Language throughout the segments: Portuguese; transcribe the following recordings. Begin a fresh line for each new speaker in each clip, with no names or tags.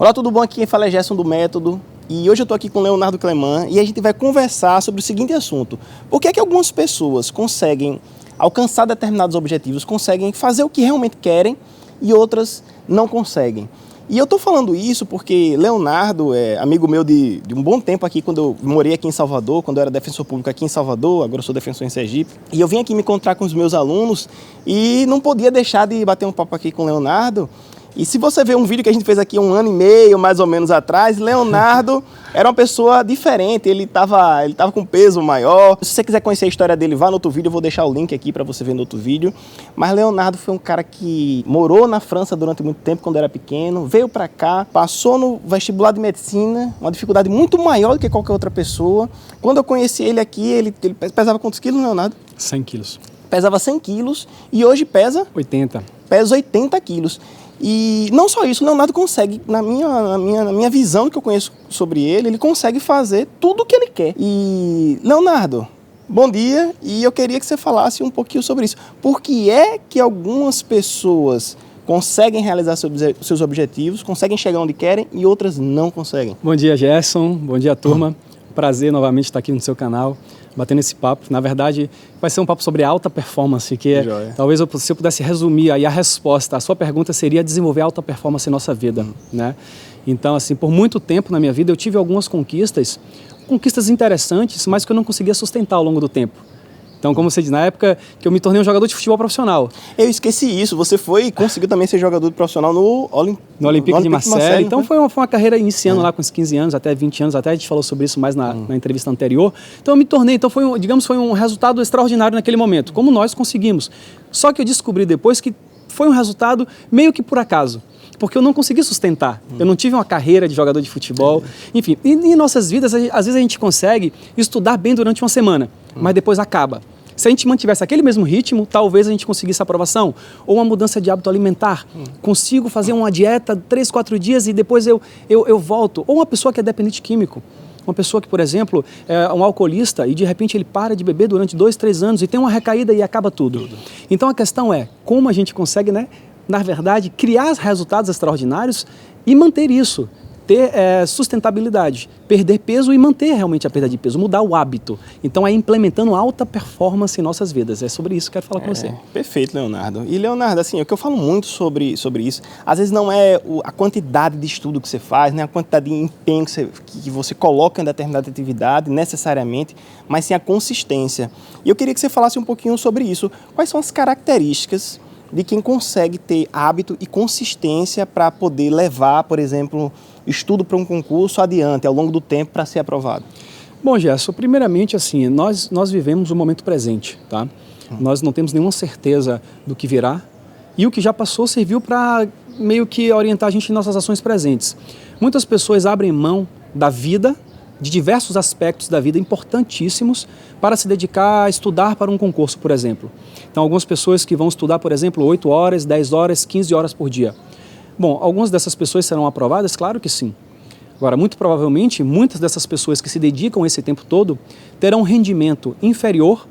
Olá, tudo bom? Aqui quem fala é Gerson do Método e hoje eu estou aqui com o Leonardo Cleman e a gente vai conversar sobre o seguinte assunto. Por que é que algumas pessoas conseguem alcançar determinados objetivos, conseguem fazer o que realmente querem e outras não conseguem? E eu estou falando isso porque Leonardo é amigo meu de um bom tempo aqui, quando eu morei aqui em Salvador, quando eu era defensor público aqui em Salvador, agora eu sou defensor em Sergipe. E eu vim aqui me encontrar com os meus alunos e não podia deixar de bater um papo aqui com Leonardo. E se você ver um vídeo que a gente fez aqui 1 ano e meio, mais ou menos atrás, Leonardo era uma pessoa diferente, ele tava com peso maior. Se você quiser conhecer a história dele, vá no outro vídeo, eu vou deixar o link aqui para você ver no outro vídeo. Mas Leonardo foi um cara que morou na França durante muito tempo, quando era pequeno, veio para cá, passou no vestibular de medicina, uma dificuldade muito maior do que qualquer outra pessoa. Quando eu conheci ele aqui, ele pesava quantos quilos, Leonardo?
100 quilos.
Pesava 100 quilos e hoje pesa?
80.
Pesa 80 quilos. E não só isso, o Leonardo consegue, na minha visão que eu conheço sobre ele, ele consegue fazer tudo o que ele quer. E, Leonardo, bom dia, e eu queria que você falasse um pouquinho sobre isso. Por que é que algumas pessoas conseguem realizar seus objetivos, conseguem chegar onde querem e outras não conseguem?
Bom dia, Gerson. Bom dia, turma. Prazer novamente estar aqui no seu canal, batendo esse papo. Na verdade, vai ser um papo sobre alta performance, que talvez se eu pudesse resumir aí a resposta, a sua pergunta seria desenvolver alta performance em nossa vida, né? Então, assim, por muito tempo na minha vida eu tive algumas conquistas interessantes, mas que eu não conseguia sustentar ao longo do tempo. Então, como você diz, na época que eu me tornei um jogador de futebol profissional.
Eu esqueci isso, você conseguiu também ser jogador profissional no
Olympique de Marseille. Então, foi uma carreira iniciando lá com uns 15 anos, até 20 anos, até a gente falou sobre isso mais na entrevista anterior. Então, eu me tornei, foi um resultado extraordinário naquele momento, como nós conseguimos. Só que eu descobri depois que foi um resultado meio que por acaso, porque eu não consegui sustentar. Eu não tive uma carreira de jogador de futebol. Enfim, e em nossas vidas, às vezes a gente consegue estudar bem durante uma semana, mas depois acaba. Se a gente mantivesse aquele mesmo ritmo, talvez a gente conseguisse aprovação. Ou uma mudança de hábito alimentar. Consigo fazer uma dieta 3, 4 dias e depois eu volto. Ou uma pessoa que é dependente químico. Uma pessoa que, por exemplo, é um alcoolista e de repente ele para de beber durante 2, 3 anos e tem uma recaída e acaba tudo. Então a questão é como a gente consegue, na verdade, criar resultados extraordinários e manter isso. Ter sustentabilidade, perder peso e manter realmente a perda de peso, mudar o hábito. Então é implementando alta performance em nossas vidas. É sobre isso que eu quero falar com você.
Perfeito, Leonardo. E Leonardo, assim, o que eu falo muito sobre isso, às vezes não é a quantidade de estudo que você faz, né, a quantidade de empenho que você coloca em determinada atividade, necessariamente, mas sim a consistência. E eu queria que você falasse um pouquinho sobre isso. Quais são as características de quem consegue ter hábito e consistência para poder levar, por exemplo, estudo para um concurso adiante, ao longo do tempo, para ser aprovado?
Bom, Gerson, primeiramente, assim, nós vivemos o momento presente, tá? Nós não temos nenhuma certeza do que virá e o que já passou serviu para meio que orientar a gente em nossas ações presentes. Muitas pessoas abrem mão da vida, de diversos aspectos da vida importantíssimos para se dedicar a estudar para um concurso, por exemplo. Então, algumas pessoas que vão estudar, por exemplo, 8 horas, 10 horas, 15 horas por dia. Bom, algumas dessas pessoas serão aprovadas? Claro que sim. Agora, muito provavelmente, muitas dessas pessoas que se dedicam esse tempo todo terão um rendimento inferior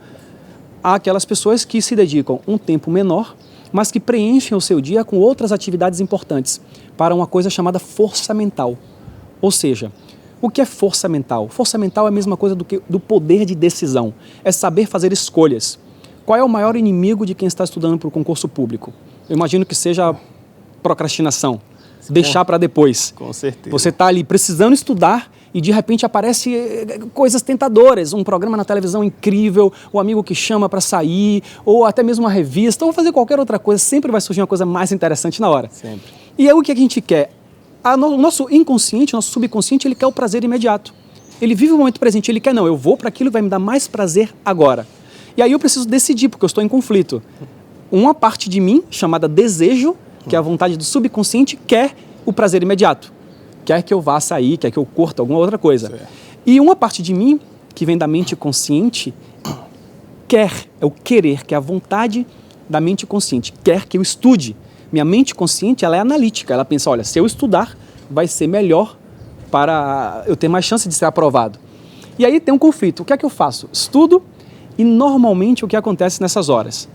àquelas pessoas que se dedicam um tempo menor, mas que preenchem o seu dia com outras atividades importantes para uma coisa chamada força mental. Ou seja, o que é força mental? Força mental é a mesma coisa do poder de decisão. É saber fazer escolhas. Qual é o maior inimigo de quem está estudando para o concurso público? Eu imagino que seja procrastinação. Deixar para depois.
Com certeza.
Você está ali precisando estudar e de repente aparece coisas tentadoras. Um programa na televisão incrível, o amigo que chama para sair, ou até mesmo uma revista, ou fazer qualquer outra coisa. Sempre vai surgir uma coisa mais interessante na hora.
Sempre.
E é o que a gente quer. O nosso inconsciente, nosso subconsciente, ele quer o prazer imediato. Ele vive o momento presente, ele quer, não, eu vou para aquilo que vai me dar mais prazer agora. E aí eu preciso decidir, porque eu estou em conflito. Uma parte de mim, chamada desejo, que é a vontade do subconsciente, quer o prazer imediato. Quer que eu vá sair, quer que eu curta alguma outra coisa. Certo. E uma parte de mim, que vem da mente consciente, é o querer, que é a vontade da mente consciente, quer que eu estude. Minha mente consciente, ela é analítica, ela pensa, olha, se eu estudar, vai ser melhor para eu ter mais chance de ser aprovado. E aí tem um conflito, o que é que eu faço? Estudo e normalmente o que acontece nessas horas?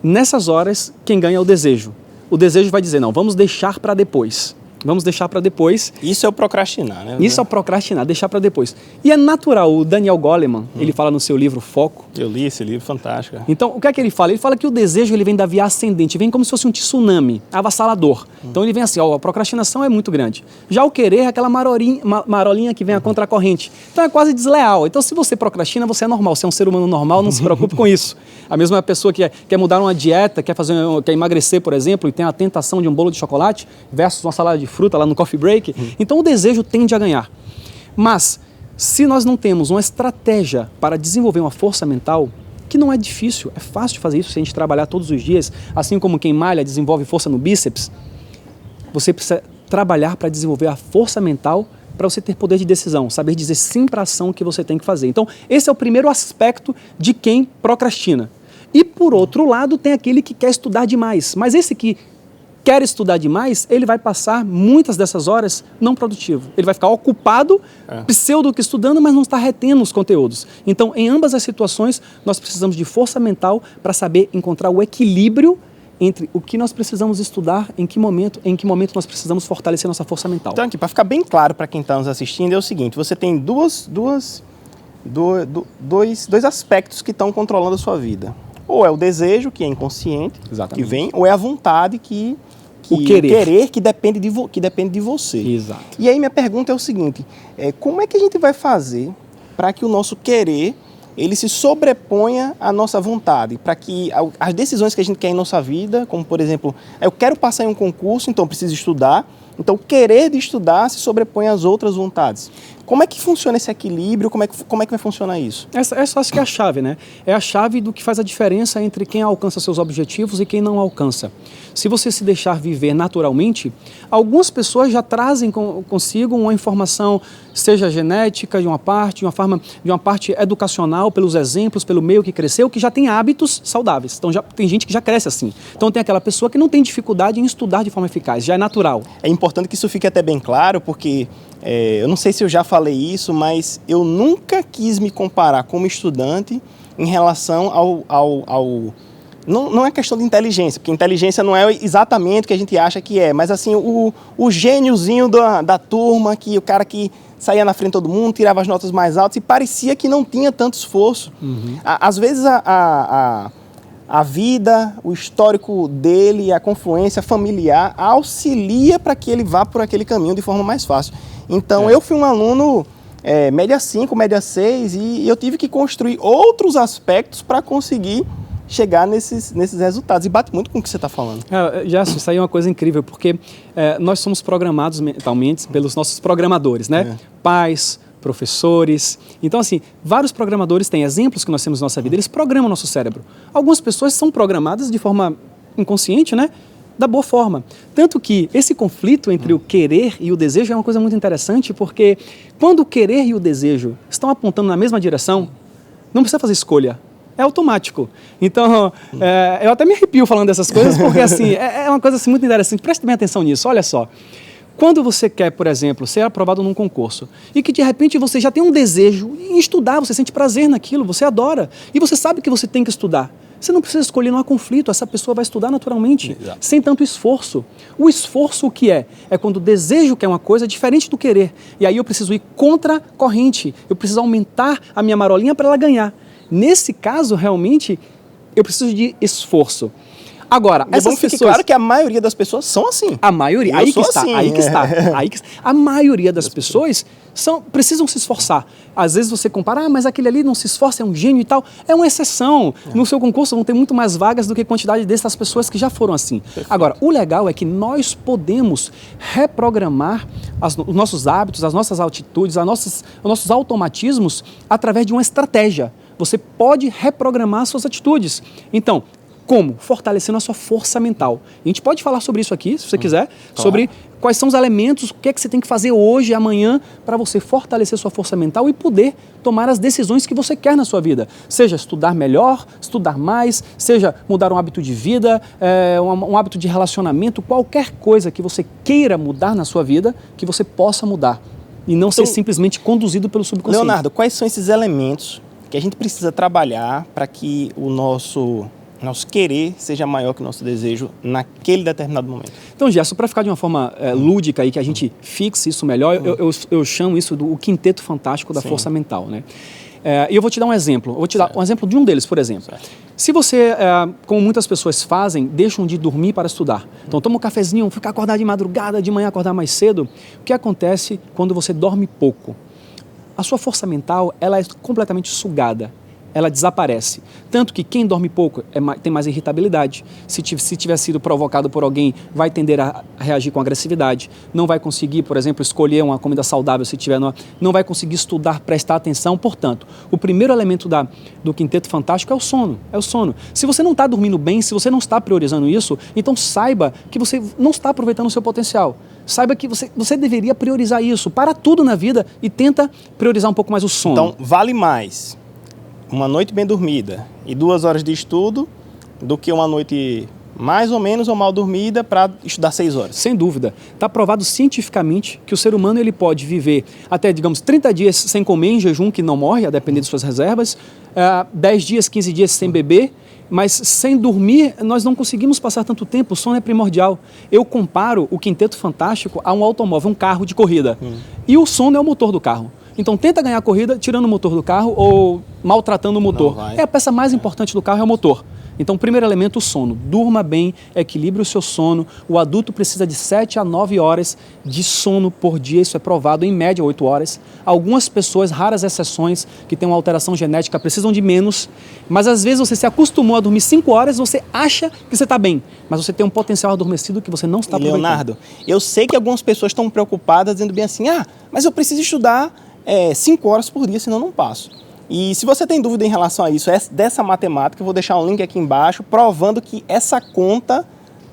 Nessas horas, quem ganha é o desejo. O desejo vai dizer, não, vamos deixar para depois. Vamos deixar para depois.
Isso é o procrastinar, né?
Isso é o procrastinar, deixar para depois. E é natural, o Daniel Goleman, ele fala no seu livro Foco.
Eu li esse livro, fantástico.
Então, o que é que ele fala? Ele fala que o desejo ele vem da via ascendente, vem como se fosse um tsunami, avassalador. Então ele vem assim, ó, a procrastinação é muito grande. Já o querer é aquela marolinha que vem a contracorrente. Então é quase desleal. Então se você procrastina, você é normal, você é um ser humano normal, não se preocupe com isso. A mesma pessoa que quer mudar uma dieta, quer emagrecer, por exemplo, e tem a tentação de um bolo de chocolate versus uma salada de fruta lá no coffee break. Então o desejo tende a ganhar. Mas se nós não temos uma estratégia para desenvolver uma força mental, que não é difícil, é fácil de fazer isso se a gente trabalhar todos os dias, assim como quem malha desenvolve força no bíceps, você precisa trabalhar para desenvolver a força mental para você ter poder de decisão, saber dizer sim para a ação que você tem que fazer. Então, esse é o primeiro aspecto de quem procrastina. E, por outro lado, tem aquele que quer estudar demais. Mas esse que quer estudar demais, ele vai passar muitas dessas horas não produtivo. Ele vai ficar ocupado, pseudo que estudando, mas não está retendo os conteúdos. Então, em ambas as situações, nós precisamos de força mental para saber encontrar o equilíbrio entre o que nós precisamos estudar, em que momento nós precisamos fortalecer nossa força mental.
Então, aqui, para ficar bem claro para quem está nos assistindo, é o seguinte, você tem dois aspectos que estão controlando a sua vida. Ou é o desejo, que é inconsciente,
Exatamente.
que vem, ou é a vontade
o querer
que depende de você.
Exato.
E aí minha pergunta é o seguinte, como é que a gente vai fazer para que o nosso querer ele se sobreponha à nossa vontade, para que as decisões que a gente quer em nossa vida, como por exemplo, eu quero passar em um concurso, então eu preciso estudar, então o querer de estudar se sobrepõe às outras vontades. Como é que funciona esse equilíbrio? Como é que vai funcionar isso?
Essa acho que é a chave, né? É a chave do que faz a diferença entre quem alcança seus objetivos e quem não alcança. Se você se deixar viver naturalmente, algumas pessoas já trazem consigo uma informação, seja genética de uma parte educacional, pelos exemplos, pelo meio que cresceu, que já tem hábitos saudáveis. Então já tem gente que já cresce assim. Então tem aquela pessoa que não tem dificuldade em estudar de forma eficaz, já é natural.
É importante que isso fique até bem claro, porque eu não sei se eu já falei isso, mas eu nunca quis me comparar como estudante em relação não é questão de inteligência, porque inteligência não é exatamente o que a gente acha que é, mas assim, o gêniozinho da turma, que o cara que saía na frente de todo mundo, tirava as notas mais altas e parecia que não tinha tanto esforço. Às vezes a vida, o histórico dele, a confluência familiar auxilia para que ele vá por aquele caminho de forma mais fácil. Então, eu fui um aluno média 5, média 6 e eu tive que construir outros aspectos para conseguir chegar nesses resultados. E bate muito com o que você está falando.
Gerson, isso aí é uma coisa incrível, porque nós somos programados mentalmente pelos nossos programadores, né? Pais, professores. Então, assim, vários programadores têm exemplos que nós temos na nossa vida, eles programam o nosso cérebro. Algumas pessoas são programadas de forma inconsciente, né? Da boa forma. Tanto que esse conflito entre o querer e o desejo é uma coisa muito interessante, porque quando o querer e o desejo estão apontando na mesma direção, não precisa fazer escolha. É automático. Então, eu até me arrepio falando dessas coisas, porque assim, é uma coisa assim, muito interessante. Preste bem atenção nisso, olha só. Quando você quer, por exemplo, ser aprovado num concurso e que de repente você já tem um desejo em estudar, você sente prazer naquilo, você adora, e você sabe que você tem que estudar, você não precisa escolher, não há conflito, essa pessoa vai estudar naturalmente, sem tanto esforço. O esforço o que é? É quando o desejo quer uma coisa diferente do querer. E aí eu preciso ir contra a corrente, eu preciso aumentar a minha marolinha para ela ganhar. Nesse caso, realmente, eu preciso de esforço. Agora, essas pessoas...
claro que a maioria das pessoas são assim.
A maioria, aí que está. A maioria das pessoas precisam se esforçar. Às vezes você compara, mas aquele ali não se esforça, é um gênio e tal. É uma exceção. No seu concurso vão ter muito mais vagas do que a quantidade dessas pessoas que já foram assim. Perfeito. Agora, o legal é que nós podemos reprogramar os nossos hábitos, as nossas atitudes, os nossos automatismos através de uma estratégia. Você pode reprogramar suas atitudes. Então, como? Fortalecendo a sua força mental. A gente pode falar sobre isso aqui, se você quiser, sobre quais são os elementos, o que é que você tem que fazer hoje e amanhã para você fortalecer sua força mental e poder tomar as decisões que você quer na sua vida. Seja estudar melhor, estudar mais, seja mudar um hábito de vida, um hábito de relacionamento, qualquer coisa que você queira mudar na sua vida, que você possa mudar e não ser simplesmente conduzido pelo subconsciente.
Leonardo, quais são esses elementos que a gente precisa trabalhar para que o nosso nosso querer seja maior que o nosso desejo naquele determinado momento.
Então, Gerson, para ficar de uma forma lúdica e que a gente fixe isso melhor, eu chamo isso do quinteto fantástico da força mental, né? E eu vou te dar um exemplo. Eu vou te dar um exemplo de um deles, por exemplo. Se você, como muitas pessoas fazem, deixam de dormir para estudar. Então, toma um cafezinho, fica acordado de madrugada, de manhã acordar mais cedo. O que acontece quando você dorme pouco? A sua força mental, ela é completamente sugada. Ela desaparece. Tanto que quem dorme pouco tem mais irritabilidade. Se tiver sido provocado por alguém, vai tender a reagir com agressividade. Não vai conseguir, por exemplo, escolher uma comida saudável se tiver. Não vai conseguir estudar, prestar atenção. Portanto, o primeiro elemento do Quinteto Fantástico é o sono. É o sono. Se você não está dormindo bem, se você não está priorizando isso, então saiba que você não está aproveitando o seu potencial. Saiba que você deveria priorizar isso. Para tudo na vida e tenta priorizar um pouco mais o sono.
Então, vale mais uma noite bem dormida e 2 horas de estudo do que uma noite mais ou menos ou mal dormida para estudar 6 horas.
Sem dúvida. Está provado cientificamente que o ser humano ele pode viver até, digamos, 30 dias sem comer em jejum, que não morre, a depender de suas reservas, 10 dias, 15 dias sem beber, mas sem dormir nós não conseguimos passar tanto tempo, o sono é primordial. Eu comparo o Quinteto Fantástico a um automóvel, um carro de corrida. E o sono é o motor do carro. Então tenta ganhar a corrida tirando o motor do carro ou maltratando o motor. A peça mais importante do carro é o motor. Então, primeiro elemento, o sono. Durma bem, equilibre o seu sono. O adulto precisa de 7 a 9 horas de sono por dia, isso é provado, em média 8 horas. Algumas pessoas, raras exceções, que têm uma alteração genética, precisam de menos. Mas às vezes você se acostumou a dormir 5 horas, você acha que você está bem, mas você tem um potencial adormecido que você não está aproveitando.
Leonardo, eu sei que algumas pessoas estão preocupadas, dizendo bem assim, mas eu preciso estudar 5 horas por dia, senão não passo. E se você tem dúvida em relação a isso, dessa matemática, eu vou deixar um link aqui embaixo provando que essa conta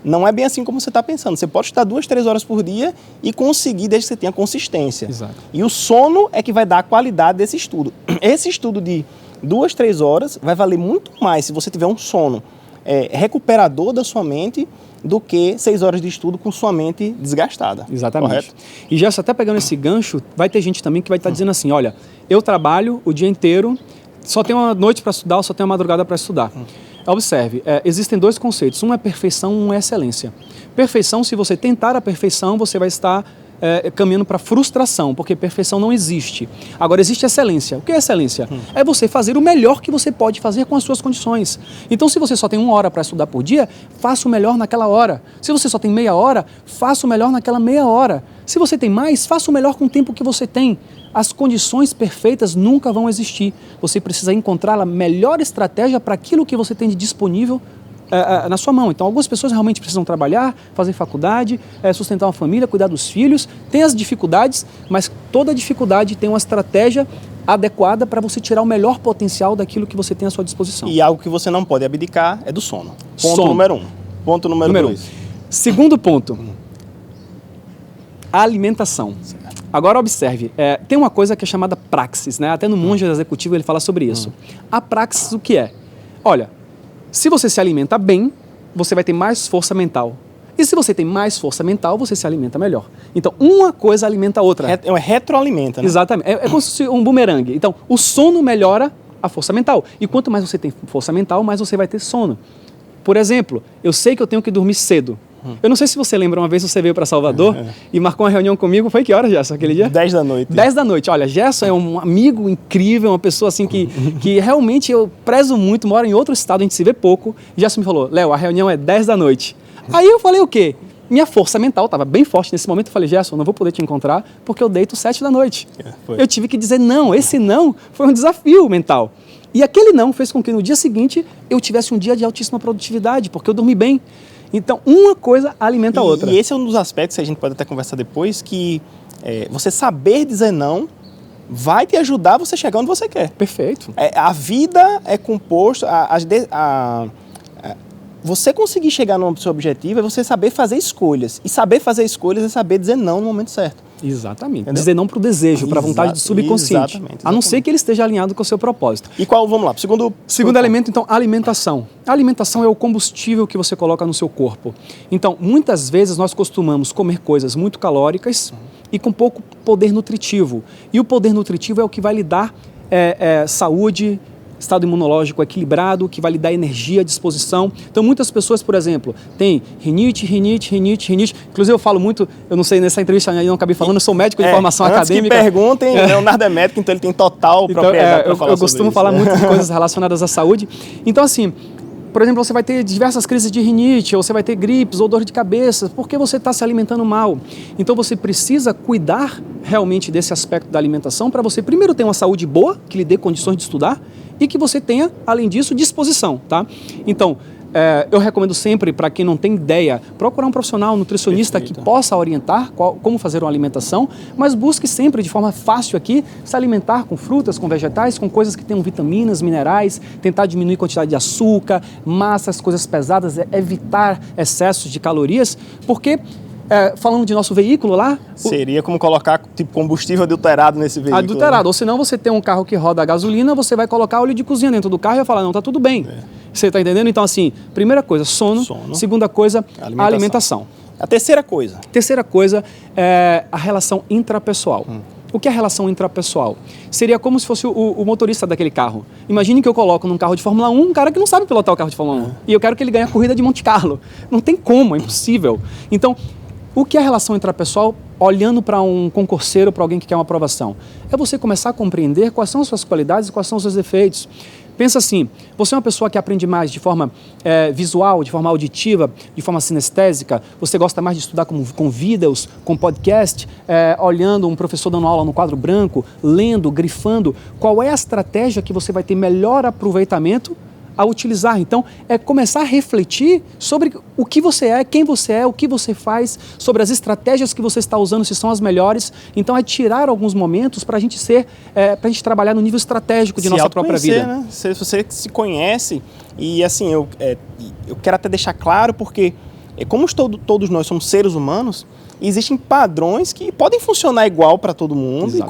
não é bem assim como você está pensando. Você pode estudar 2, 3 horas por dia e conseguir desde que você tenha consistência.
Exato.
E o sono é que vai dar a qualidade desse estudo. Esse estudo de 2, 3 horas vai valer muito mais se você tiver um sono recuperador da sua mente do que 6 horas de estudo com sua mente desgastada.
Exatamente.
Correto?
E já até pegando esse gancho, vai ter gente também que vai estar dizendo assim, olha, eu trabalho o dia inteiro, só tenho uma noite para estudar, só tenho uma madrugada para estudar. Observe, existem 2 conceitos, um é perfeição, um é excelência. Perfeição, se você tentar a perfeição, você vai estar caminhando para frustração, porque perfeição não existe. Agora, existe excelência. O que é excelência? É você fazer o melhor que você pode fazer com as suas condições. Então, se você só tem 1 hora para estudar por dia, faça o melhor naquela hora. Se você só tem meia hora, faça o melhor naquela meia hora. Se você tem mais, faça o melhor com o tempo que você tem. As condições perfeitas nunca vão existir. Você precisa encontrar a melhor estratégia para aquilo que você tem de disponível na sua mão. Então, algumas pessoas realmente precisam trabalhar, fazer faculdade, sustentar uma família, cuidar dos filhos. Tem as dificuldades, mas toda dificuldade tem uma estratégia adequada para você tirar o melhor potencial daquilo que você tem à sua disposição.
E algo que você não pode abdicar é do sono. Ponto
Sono.
número 1. Ponto número 2.
Segundo ponto, a alimentação. Agora observe, tem uma coisa que é chamada praxis, né? Até no Monge Executivo ele fala sobre isso. A praxis o que é? Olha, se você se alimenta bem, você vai ter mais força mental. E se você tem mais força mental, você se alimenta melhor. Então, uma coisa alimenta a outra.
Retroalimenta, né?
Exatamente. É como se fosse um bumerangue. Então, o sono melhora a força mental. E quanto mais você tem força mental, mais você vai ter sono. Por exemplo, eu sei que eu tenho que dormir cedo. Eu não sei se você lembra, uma vez você veio para Salvador e marcou uma reunião comigo. Foi que hora, Gerson, aquele dia?
10 da noite.
10 da noite. Olha, Gerson é um amigo incrível, uma pessoa assim que realmente eu prezo muito, mora em outro estado, a gente se vê pouco. Gerson me falou, Léo, a reunião é 10 da noite. Aí eu falei o quê? Minha força mental estava bem forte nesse momento. Eu falei, Gerson, não vou poder te encontrar porque eu deito 7 da noite. Eu tive que dizer não. Esse não foi um desafio mental. E aquele não fez com que no dia seguinte eu tivesse um dia de altíssima produtividade, porque eu dormi bem. Então, uma coisa alimenta a outra.
E esse é um dos aspectos que a gente pode até conversar depois, que você saber dizer não vai te ajudar a você chegar onde você quer.
Perfeito.
A vida é composta... Você conseguir chegar no seu objetivo é você saber fazer escolhas. E saber fazer escolhas é saber dizer não no momento certo.
Exatamente.
Entendeu?
Dizer não para o desejo, para a vontade do subconsciente.
Exatamente.
A não ser que ele esteja alinhado com o seu propósito.
E vamos lá, segundo
elemento, então, alimentação. A alimentação é o combustível que você coloca no seu corpo. Então, muitas vezes nós costumamos comer coisas muito calóricas e com pouco poder nutritivo. E o poder nutritivo é o que vai lhe dar saúde, estado imunológico equilibrado, que vai lhe dar energia, disposição. Então, muitas pessoas, por exemplo, têm rinite. Inclusive, eu falo muito, eu não sei, nessa entrevista eu não acabei falando, eu sou médico de formação acadêmica.
Que perguntem, Leonardo é médico, então ele tem total propriedade para falar sobre isso.
Eu costumo falar muito de coisas relacionadas à saúde. Então, assim, por exemplo, você vai ter diversas crises de rinite, ou você vai ter gripes, ou dor de cabeça, porque você está se alimentando mal. Então você precisa cuidar realmente desse aspecto da alimentação para você primeiro ter uma saúde boa, que lhe dê condições de estudar, e que você tenha, além disso, disposição, tá? Então, eu recomendo sempre, para quem não tem ideia, procurar um profissional, um nutricionista que possa orientar como fazer uma alimentação, mas busque sempre de forma fácil aqui se alimentar com frutas, com vegetais, com coisas que tenham vitaminas, minerais, tentar diminuir a quantidade de açúcar, massas, coisas pesadas, evitar excessos de calorias, porque falando de nosso veículo lá...
Seria como colocar tipo combustível adulterado nesse veículo.
Adulterado, ou senão você tem um carro que roda a gasolina, você vai colocar óleo de cozinha dentro do carro e vai falar, não, tá tudo bem. Você está entendendo? Então, assim, primeira coisa, sono. Segunda coisa, a alimentação.
A terceira coisa?
Terceira coisa é a relação intrapessoal. O que é a relação intrapessoal? Seria como se fosse o motorista daquele carro. Imagine que eu coloco num carro de Fórmula 1 um cara que não sabe pilotar o carro de Fórmula 1. E eu quero que ele ganhe a corrida de Monte Carlo. Não tem como, é impossível. Então, o que é a relação intrapessoal, olhando para um concurseiro, para alguém que quer uma aprovação? É você começar a compreender quais são as suas qualidades e quais são os seus defeitos. Pensa assim, você é uma pessoa que aprende mais de forma visual, de forma auditiva, de forma sinestésica, você gosta mais de estudar com vídeos, com podcast, olhando um professor dando aula no quadro branco, lendo, grifando. Qual é a estratégia que você vai ter melhor aproveitamento a utilizar? Então, é começar a refletir sobre o que você é, quem você é, o que você faz, sobre as estratégias que você está usando, se são as melhores. Então, é tirar alguns momentos para a gente para a gente trabalhar no nível estratégico de nossa própria vida.
Né? Se você se conhece, e assim, eu quero até deixar claro, porque como todos nós somos seres humanos, existem padrões que podem funcionar igual para todo mundo. Exato. E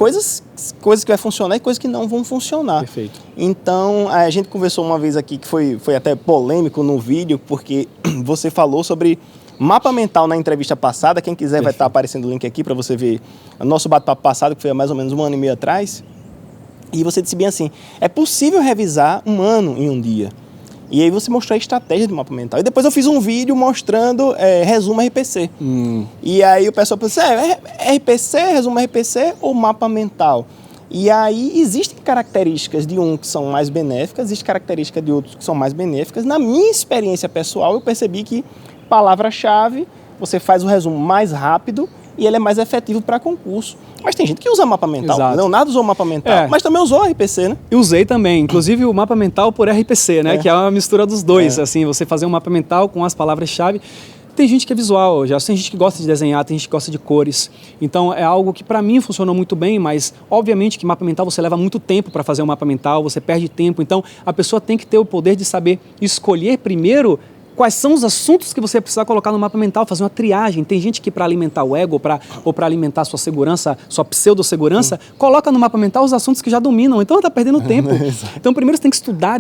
coisas que vai funcionar e coisas que não vão funcionar.
Perfeito.
Então, a gente conversou uma vez aqui que foi até polêmico no vídeo, porque você falou sobre mapa mental na entrevista passada. Quem quiser vai estar aparecendo o link aqui para você ver o nosso bate-papo passado, que foi há mais ou menos 1 ano e meio atrás. E você disse bem assim, é possível revisar 1 ano em um dia. E aí você mostrou a estratégia do mapa mental. E depois eu fiz um vídeo mostrando resumo RPC. E aí o pessoal pensou, RPC, resumo RPC ou mapa mental? E aí existem características de um que são mais benéficas, existem características de outros que são mais benéficas. Na minha experiência pessoal, eu percebi que palavra-chave, você faz o resumo mais rápido e ele é mais efetivo para concurso. Mas tem gente que usa mapa mental.
Exato.
Leonardo usou mapa mental, mas também usou RPC, né?
Eu usei também, inclusive o mapa mental por RPC, né? Que é uma mistura dos dois, assim, você fazer um mapa mental com as palavras-chave. Tem gente que é visual, já tem gente que gosta de desenhar, tem gente que gosta de cores. Então é algo que para mim funcionou muito bem, mas obviamente que mapa mental você leva muito tempo para fazer um mapa mental, você perde tempo. Então a pessoa tem que ter o poder de saber escolher primeiro quais são os assuntos que você precisa colocar no mapa mental, fazer uma triagem. Tem gente que para alimentar o ego ou para alimentar a sua segurança, sua pseudo-segurança, coloca no mapa mental os assuntos que já dominam. Então está perdendo tempo. Então primeiro você tem que estudar,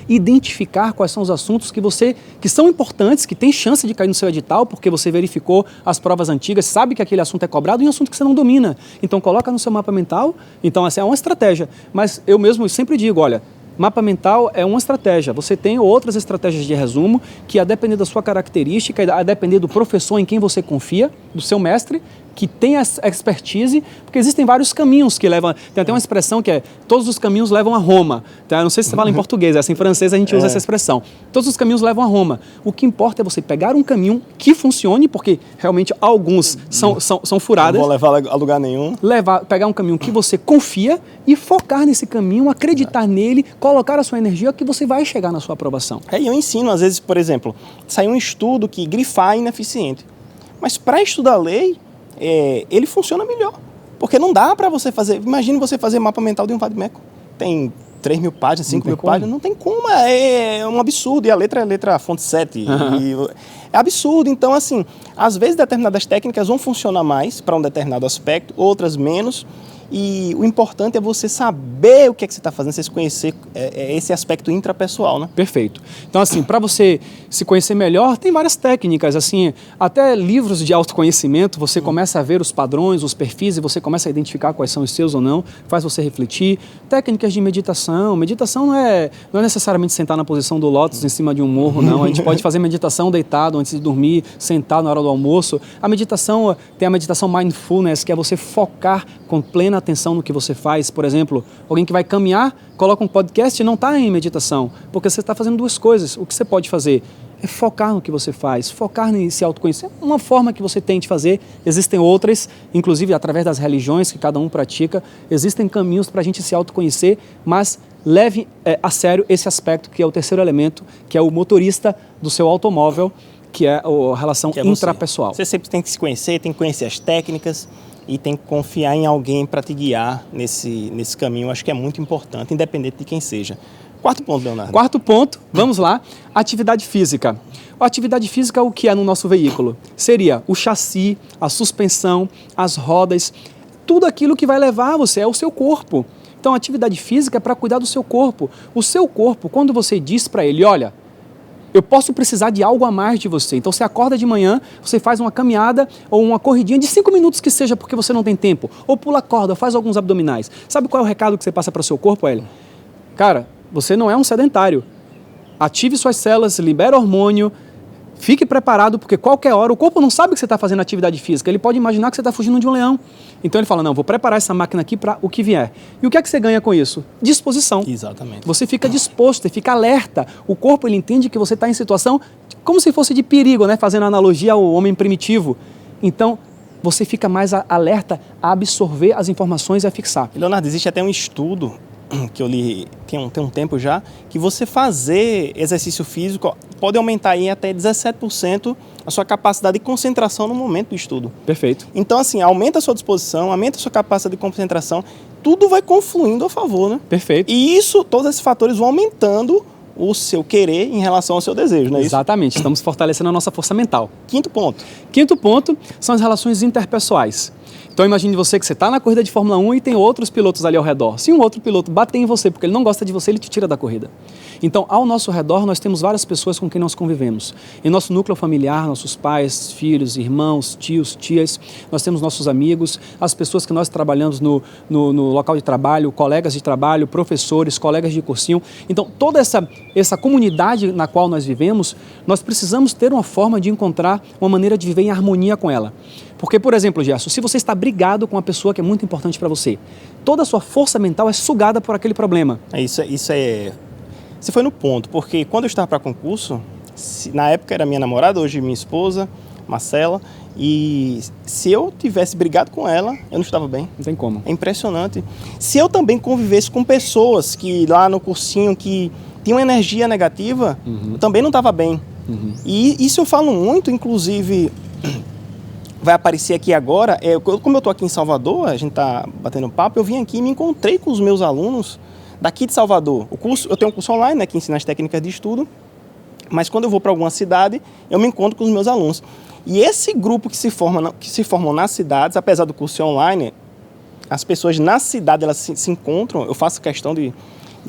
identificar quais são os assuntos que são importantes, que tem chance de cair no seu edital, porque você verificou as provas antigas, sabe que aquele assunto é cobrado e é um assunto que você não domina. Então coloca no seu mapa mental. Então essa é uma estratégia. Mas eu mesmo sempre digo, olha, mapa mental é uma estratégia. Você tem outras estratégias de resumo que, a depender da sua característica, a depender do professor em quem você confia, do seu mestre, que tem a expertise, porque existem vários caminhos que levam... Tem até uma expressão que é, todos os caminhos levam a Roma. Tá? Não sei se você fala em português, assim, em francês a gente usa essa expressão. Todos os caminhos levam a Roma. O que importa é você pegar um caminho que funcione, porque realmente alguns são furadas.
Não vou levar a lugar nenhum.
Pegar um caminho que você confia e focar nesse caminho, acreditar nele, colocar a sua energia, que você vai chegar na sua aprovação.
Eu ensino, às vezes, por exemplo, saiu um estudo que grifar é ineficiente. Mas para estudar lei, ele funciona melhor. Porque não dá para você fazer... Imagine você fazer mapa mental de um vade-mecum. Tem 3 mil páginas, 5 mil páginas, não tem como. É um absurdo. E a letra é a letra fonte 7. É absurdo. Então, assim, às vezes determinadas técnicas vão funcionar mais para um determinado aspecto, outras menos. E o importante é você saber o que é que você está fazendo, você se conhecer, esse aspecto intrapessoal, né?
Perfeito. Então, assim, para você se conhecer melhor, tem várias técnicas, assim, até livros de autoconhecimento, você começa a ver os padrões, os perfis, e você começa a identificar quais são os seus ou não, faz você refletir. Técnicas de meditação. Meditação não é necessariamente sentar na posição do lótus em cima de um morro, não. A gente pode fazer meditação deitado antes de dormir, sentar na hora do almoço. A meditação, tem a meditação mindfulness, que é você focar com plena atenção no que você faz. Por exemplo, alguém que vai caminhar, coloca um podcast e não está em meditação, porque você está fazendo duas coisas. O que você pode fazer é focar no que você faz, focar em se autoconhecer. Uma forma que você tem de fazer, existem outras, inclusive através das religiões que cada um pratica, existem caminhos para a gente se autoconhecer, mas leve a sério esse aspecto que é o terceiro elemento, que é o motorista do seu automóvel, que é a relação intrapessoal.
Você sempre tem que se conhecer, tem que conhecer as técnicas e tem que confiar em alguém para te guiar nesse caminho. Eu acho que é muito importante, independente de quem seja. Quarto ponto, Leonardo.
Quarto ponto, vamos lá, atividade física. A atividade física, o que é no nosso veículo? Seria o chassi, a suspensão, as rodas, tudo aquilo que vai levar você é o seu corpo. Então, a atividade física é para cuidar do seu corpo. O seu corpo, quando você diz para ele, olha, eu posso precisar de algo a mais de você. Então, você acorda de manhã, você faz uma caminhada ou uma corridinha de 5 minutos que seja, porque você não tem tempo. Ou pula a corda, faz alguns abdominais. Sabe qual é o recado que você passa para o seu corpo, Hélio? Cara, você não é um sedentário. Ative suas células, libere hormônio, fique preparado, porque qualquer hora o corpo não sabe que você está fazendo atividade física. Ele pode imaginar que você está fugindo de um leão. Então ele fala, não, vou preparar essa máquina aqui para o que vier. E o que é que você ganha com isso? Disposição.
Exatamente.
Você fica disposto, você fica alerta. O corpo ele entende que você está em situação como se fosse de perigo, né? Fazendo analogia ao homem primitivo. Então você fica mais alerta a absorver as informações e a fixar.
Leonardo, existe até um estudo que eu li tem um tempo já, que você fazer exercício físico pode aumentar aí até 17% a sua capacidade de concentração no momento do estudo.
Perfeito.
Então, assim, aumenta a sua disposição, aumenta a sua capacidade de concentração, tudo vai confluindo a favor, né?
Perfeito.
E isso, todos esses fatores vão aumentando o seu querer em relação ao seu desejo, não é isso?
Exatamente, estamos fortalecendo a nossa força mental.
Quinto ponto.
Quinto ponto são as relações interpessoais. Então imagine você que você está na corrida de Fórmula 1 e tem outros pilotos ali ao redor. Se um outro piloto bater em você porque ele não gosta de você, ele te tira da corrida. Então, ao nosso redor, nós temos várias pessoas com quem nós convivemos. Em nosso núcleo familiar, nossos pais, filhos, irmãos, tios, tias, nós temos nossos amigos, as pessoas que nós trabalhamos no local de trabalho, colegas de trabalho, professores, colegas de cursinho. Então, toda essa comunidade na qual nós vivemos, nós precisamos ter uma forma de encontrar uma maneira de viver em harmonia com ela. Porque, por exemplo, Gerson, se você está brigado com uma pessoa que é muito importante para você, toda a sua força mental é sugada por aquele problema.
Você foi no ponto, porque quando eu estava para concurso, na época era minha namorada, hoje minha esposa, Marcela, e se eu tivesse brigado com ela, eu não estava bem.
Não tem como.
É impressionante. Se eu também convivesse com pessoas que lá no cursinho que tinham energia negativa, eu também não estava bem. E isso eu falo muito, inclusive... vai aparecer aqui agora, como eu estou aqui em Salvador, a gente está batendo papo, eu vim aqui e me encontrei com os meus alunos daqui de Salvador. Eu tenho um curso online, né, que ensina as técnicas de estudo, mas quando eu vou para alguma cidade, eu me encontro com os meus alunos. E esse grupo que se formam nas cidades, apesar do curso online, as pessoas na cidade elas se encontram, eu faço questão de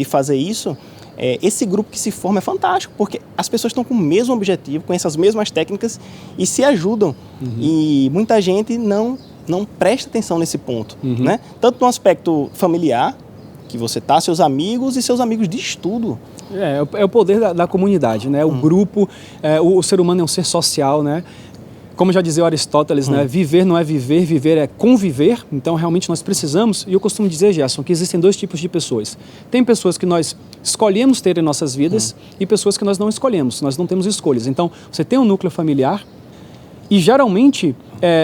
fazer isso. Esse grupo que se forma é fantástico, porque as pessoas estão com o mesmo objetivo, com essas mesmas técnicas e se ajudam. E muita gente não presta atenção nesse ponto, né? Tanto no aspecto familiar, que você tá, seus amigos e seus amigos de estudo.
É o poder da comunidade, né? O grupo, o ser humano é um ser social, né? Como já dizia Aristóteles, né? Viver não é viver, viver é conviver. Então, realmente, nós precisamos, e eu costumo dizer, Gerson, que existem dois tipos de pessoas. Tem pessoas que nós escolhemos ter em nossas vidas e pessoas que nós não escolhemos, nós não temos escolhas. Então, você tem um núcleo familiar e, geralmente,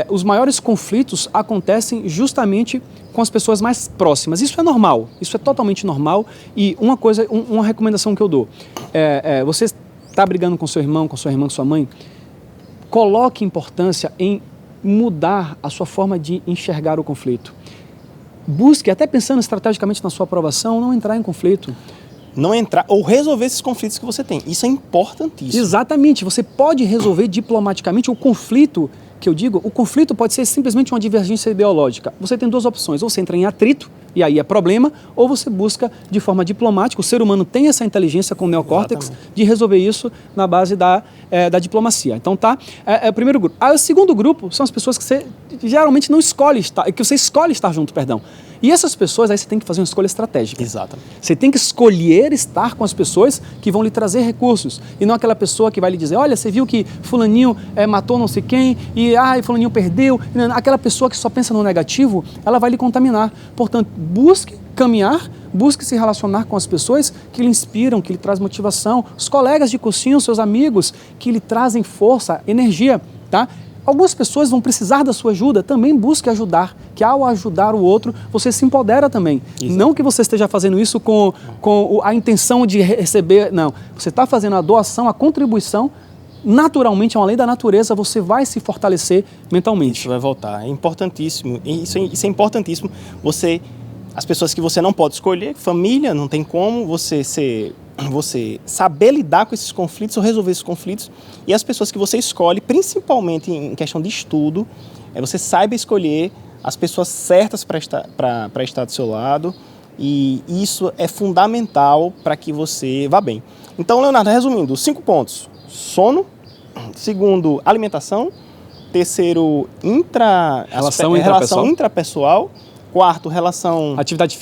os maiores conflitos acontecem justamente com as pessoas mais próximas. Isso é normal, isso é totalmente normal. E uma recomendação que eu dou, você está brigando com seu irmão, com sua irmã, com sua mãe, coloque importância em mudar a sua forma de enxergar o conflito. Busque, até pensando estrategicamente na sua aprovação, não entrar em conflito.
Não entrar ou resolver esses conflitos que você tem. Isso é importantíssimo.
Exatamente. Você pode resolver diplomaticamente o conflito que eu digo, o conflito pode ser simplesmente uma divergência ideológica. Você tem duas opções, ou você entra em atrito, e aí é problema, ou você busca de forma diplomática. O ser humano tem essa inteligência com o neocórtex de resolver isso na base da diplomacia. Então é o primeiro grupo. O segundo grupo são as pessoas que você geralmente não escolhe estar, que você escolhe estar junto, perdão. E essas pessoas, aí você tem que fazer uma escolha estratégica.
Exatamente.
Você tem que escolher estar com as pessoas que vão lhe trazer recursos, e não aquela pessoa que vai lhe dizer, olha, você viu que fulaninho matou não sei quem, e fulaninho perdeu. Aquela pessoa que só pensa no negativo, ela vai lhe contaminar. Portanto, busque caminhar, busque se relacionar com as pessoas que lhe inspiram, que lhe trazem motivação, os colegas de cursinho, seus amigos, que lhe trazem força, energia, tá? Algumas pessoas vão precisar da sua ajuda, também busque ajudar, que ao ajudar o outro, você se empodera também. Exato. Não que você esteja fazendo isso com a intenção de receber, não. Você está fazendo a doação, a contribuição, naturalmente, é uma lei da natureza, você vai se fortalecer mentalmente.
Isso vai voltar, é importantíssimo, isso é importantíssimo. As pessoas que você não pode escolher, família, não tem como você saber lidar com esses conflitos ou resolver esses conflitos, e as pessoas que você escolhe, principalmente em questão de estudo, você saiba escolher as pessoas certas para estar do seu lado, e isso é fundamental para que você vá bem. Então, Leonardo, resumindo, 5 pontos: sono, segundo, alimentação, terceiro, relação intrapessoal, quarto, atividades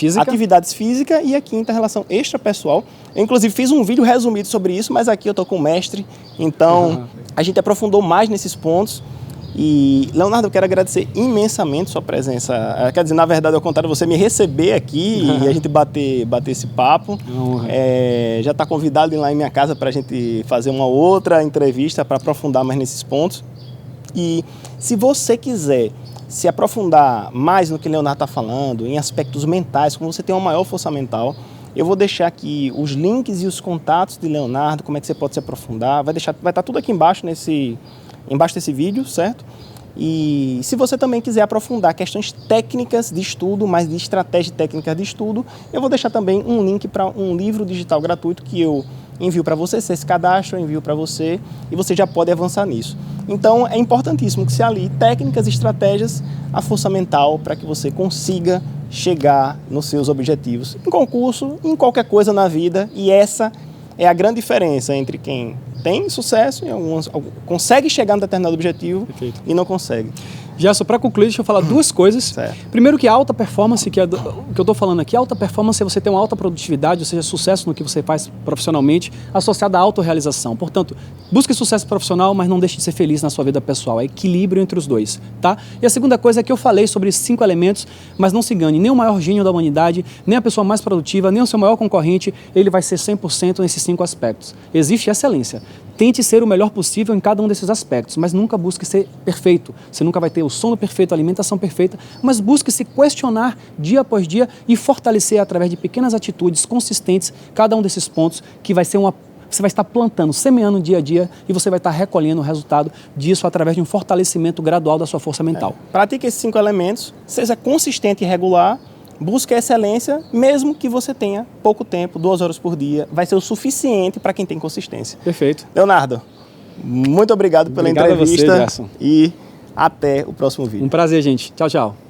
físicas, e a quinta, relação extrapessoal. Eu, inclusive, fiz um vídeo resumido sobre isso, mas aqui eu estou com o mestre, então a gente aprofundou mais nesses pontos. E, Leonardo, eu quero agradecer imensamente sua presença. Quer dizer, na verdade, ao contrário, você me receber aqui e a gente bater esse papo. Já está convidado a ir lá em minha casa para a gente fazer uma outra entrevista para aprofundar mais nesses pontos. E se você quiser se aprofundar mais no que o Leonardo está falando, em aspectos mentais, como você tem uma maior força mental, eu vou deixar aqui os links e os contatos de Leonardo, como é que você pode se aprofundar. Vai estar tudo aqui embaixo desse vídeo, certo? E se você também quiser aprofundar questões técnicas de estudo, mais de estratégia técnica de estudo, eu vou deixar também um link para um livro digital gratuito que eu envio para você, você se cadastra, eu envio para você e você já pode avançar nisso. Então é importantíssimo que se alie técnicas e estratégias à força mental para que você consiga chegar nos seus objetivos, em concurso, em qualquer coisa na vida, e essa é a grande diferença entre quem tem sucesso e consegue chegar a um determinado objetivo. Perfeito. E não consegue.
Gerson, para concluir, deixa eu falar duas coisas.
Certo.
Primeiro, que a alta performance, que eu estou falando aqui, alta performance é você ter uma alta produtividade, ou seja, sucesso no que você faz profissionalmente, associado à autorrealização. Portanto, busque sucesso profissional, mas não deixe de ser feliz na sua vida pessoal. É equilíbrio entre os dois, tá? E a segunda coisa é que eu falei sobre esses 5 elementos, mas não se engane, nem o maior gênio da humanidade, nem a pessoa mais produtiva, nem o seu maior concorrente, ele vai ser 100% nesses 5 aspectos. Existe excelência. Tente ser o melhor possível em cada um desses aspectos, mas nunca busque ser perfeito. Você nunca vai ter o sono perfeito, a alimentação perfeita, mas busque se questionar dia após dia e fortalecer através de pequenas atitudes consistentes cada um desses pontos, que vai ser você vai estar plantando, semeando dia a dia, e você vai estar recolhendo o resultado disso através de um fortalecimento gradual da sua força mental.
Pratique esses 5 elementos, seja consistente e regular, busque a excelência, mesmo que você tenha pouco tempo, 2 horas por dia, vai ser o suficiente para quem tem consistência.
Perfeito.
Leonardo, muito obrigado pela entrevista.
Obrigado a você, Gerson.
E até o próximo vídeo.
Um prazer, gente. Tchau, tchau.